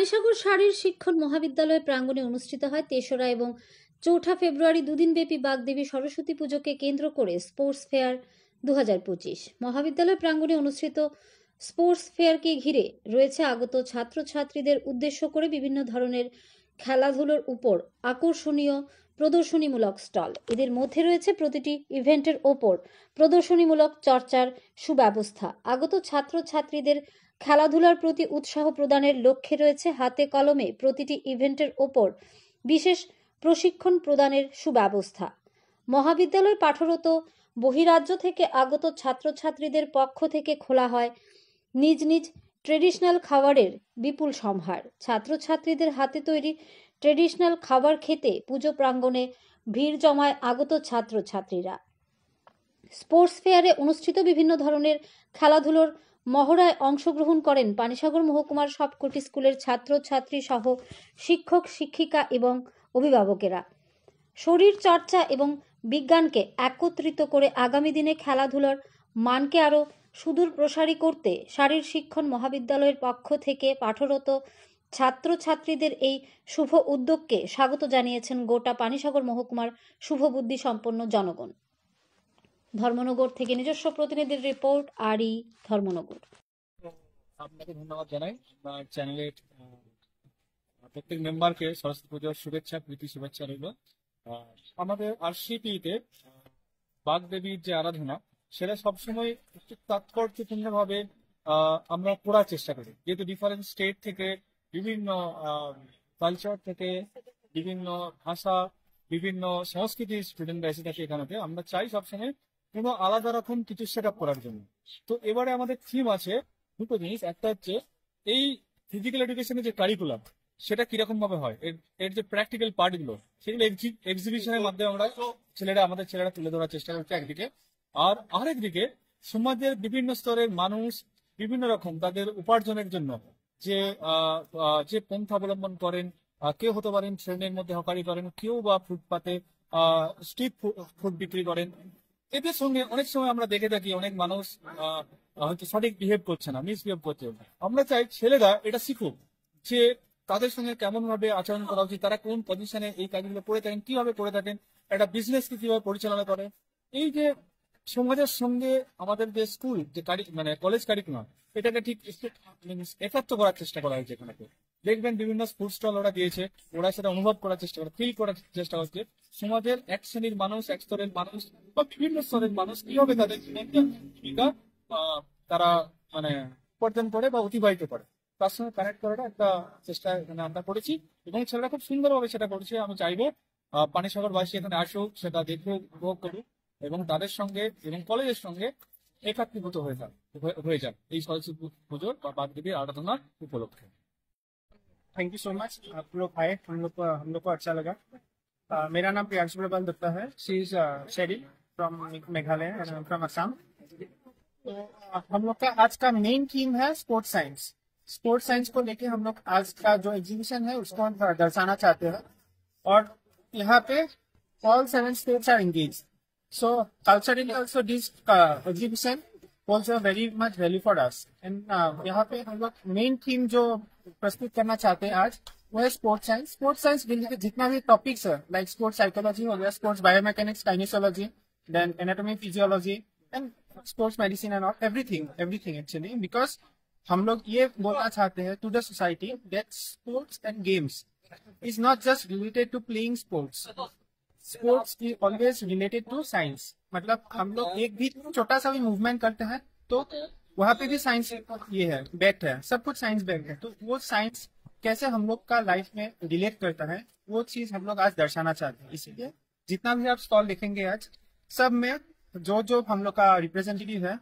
পানিসাগর শারীর শিক্ষণ মহাবিদ্যালয় প্রাঙ্গণে অনুষ্ঠিত হয় ৩রা এবং ৪ঠা ফেব্রুয়ারি দুদিনব্যাপী বাগদেবী সরস্বতী পুজোকে কেন্দ্র করে স্পোর্টস ফেয়ার ২০২৫। মহাবিদ্যালয় প্রাঙ্গণে অনুষ্ঠিত স্পোর্টস ফেয়ারকে ঘিরে রয়েছে আগত ছাত্রছাত্রীদের উদ্দেশ্য করে বিভিন্ন ধরনের খেলাধুলোর উপর আকর্ষণীয় প্রদর্শনীমূলক স্টল। এদের মধ্যে রয়েছে প্রতিটি ইভেন্টের ওপর প্রদর্শনীমূলক চর্চার সুব্যবস্থা। আগত ছাত্রছাত্রীদের খেলাধুলার প্রতি উৎসাহ প্রদানের লক্ষ্যে রয়েছে হাতে কলমে প্রতিটি ইভেন্টের ওপর বিশেষ প্রশিক্ষণ প্রদানের সুব্যবস্থা। মহাবিদ্যালয় পাঠরত বহিরাজ্য থেকে আগত ছাত্রছাত্রীদের পক্ষ থেকে খোলা হয় নিজ নিজ ট্রেডিশনাল খাবারের বিপুল সম্ভার। ছাত্রছাত্রীদের হাতে তৈরি ট্রেডিশনাল খাবার খেতে পুজো প্রাঙ্গণে ভিড় জমায় আগত ছাত্রছাত্রীরা। স্পোর্টস ফেয়ারে অনুষ্ঠিত বিভিন্ন ধরনের খেলাধুলোর মহড়ায় অংশগ্রহণ করেন পানিসাগর মহকুমার সবকটি স্কুলের ছাত্রছাত্রী সহ শিক্ষক শিক্ষিকা এবং অভিভাবকেরা। শরীর চর্চা এবং বিজ্ঞানকে একত্রিত করে আগামী দিনে খেলাধুলার মানকে আরও সুদূর প্রসারী করতে শারীর শিক্ষণ মহাবিদ্যালয়ের পক্ষ থেকে পাঠরত ছাত্রছাত্রীদের এই শুভ উদ্যোগকে স্বাগত জানিয়েছেন গোটা পানিসাগর মহকুমার শুভবুদ্ধি সম্পন্ন জনগণ। ধর্মনগর থেকে নিজস্ব প্রতিনিধির রিপোর্ট, আরই ধর্মনগর। আপনাকে ধন্যবাদ জানাই। আমার চ্যানেলের প্রত্যেক মেম্বারকে সরস্বতী পুজোর শুভেচ্ছা, প্রীতি শুভেচ্ছা রইল। আমাদের আরসিপিতে বাগদেবীর যে আরাধনা, সেটা সবসময় একটু তাৎপর্যপূর্ণ ভাবে আমরা করার চেষ্টা করি, যেহেতু ডিফারেন্ট স্টেট থেকে, বিভিন্ন কালচার থেকে, বিভিন্ন ভাষা, বিভিন্ন সংস্কৃতির স্টুডেন্টরা এসে থাকে এখানেতে। আমরা চাই সবসময় কোনো আলাদা রকম কিছু সেট আপ করার জন্য। তো এবারে আমাদের থিম আছে দুটো জিনিস। একটা হচ্ছে এই ফিজিক্যাল এডুকেশনের যে কারিকুলাম, সেটা কিরকম ভাবে হয়, এর যে প্র্যাকটিক্যাল পার্ট গুলো, সেগুলো এক্সিবিশনের মাধ্যমে আমরা আমাদের ছেলেরা তুলে ধরার চেষ্টা করছে একদিকে। আর আরেকদিকে সমাজের বিভিন্ন স্তরের মানুষ বিভিন্ন রকম তাদের উপার্জনের জন্য যে যে পন্থা অবলম্বন করেন, কেউ হতে পারেন ট্রেনের মধ্যে হকারি করেন, কেউ বা ফুটপাতে স্ট্রিট ফুড বিক্রি করেন। এদের সঙ্গে অনেক সময় আমরা দেখে থাকি অনেক মানুষ হয়তো সঠিক বিহেভ করছে না, মিসবিহেভ করছে। আমরা চাই ছেলেরা এটা শিখুক যে তাদের সঙ্গে কেমন ভাবে আচরণ করা উচিত, তারা কোন পজিশনে এই কাজগুলো করে থাকেন, কিভাবে করে থাকেন, একটা বিজনেসকে কিভাবে পরিচালনা করে। এই যে সমাজের সঙ্গে আমাদের যে স্কুল যে মানে কলেজ কারিকুলাম, এটাকে ঠিক একাত্ম করার চেষ্টা করা হয়েছে। এখানে দেখবেন বিভিন্ন ফুড স্টল ওরা দিয়েছে, ওরা সেটা অনুভব করার চেষ্টা করে, ফিল করার চেষ্টা করছে সমাজের এক শ্রেণীর মানুষ, এক স্তরের মানুষ বা বিভিন্ন স্তরের মানুষ কিভাবে তাদের জীবিকা তারা মানে উপার্জন করে বা অতিবাহিত করে, তার সঙ্গে কানেক্ট করাটা একটা চেষ্টা এখানে আমরা করেছি এবং ছেলেরা খুব সুন্দরভাবে সেটা করেছে। আমি চাইবো পানিসাগরবাসী এখানে আসুক, সেটা দেখুক, উপভোগ করুক এবং তাদের সঙ্গে এবং কলেজের সঙ্গে একাত্মীভূত হয়ে যান এই সরস্বতী পুজোর বা বাগদেবীর আরাধনার উপলক্ষে। Thank you so much. आप लोग आए, हम लोग को अच्छा लगा। मेरा नाम प्रियांशु प्रबल दत्ता है। She is Sheri from Meghalaya and I am from Assam. तो हम लोग का आज का मेन थीम है स्पोर्ट्स साइंस। स्पोर्ट्स साइंस को लेके हम लोग आज का जो एग्जीबिशन है उसको हम दर्शाना चाहते हैं और यहाँ पे all 7 states are engage. So culturally also this exhibition also very much value for us and यहाँ पे हम लोग मेन थीम जो प्रस्तुत करना चाहते हैं आज वो है sports science. Sports science related जितना भी टॉपिक्स है, लाइक स्पोर्ट्स साइकोलॉजी हो गया, sports biomechanics, kinesiology, then anatomy, physiology and sports medicine and everything actually, because हम लोग ये बोलना चाहते हैं to the society that sports and games is not just related to playing sports. Sports is always related to science. मतलब हम लोग एक भी छोटा सा भी मूवमेंट करते हैं तो वहां पे भी साइंस ये है, बैक्ड है, सब कुछ साइंस बैक्ड है। तो वो साइंस कैसे हम लोग का लाइफ में रिलेट करता है वो चीज हम लोग आज दर्शाना चाहते हैं। इसीलिए जितना भी आप स्टॉल देखेंगे आज, सब में जो जो हम लोग का रिप्रेजेंटेटिव है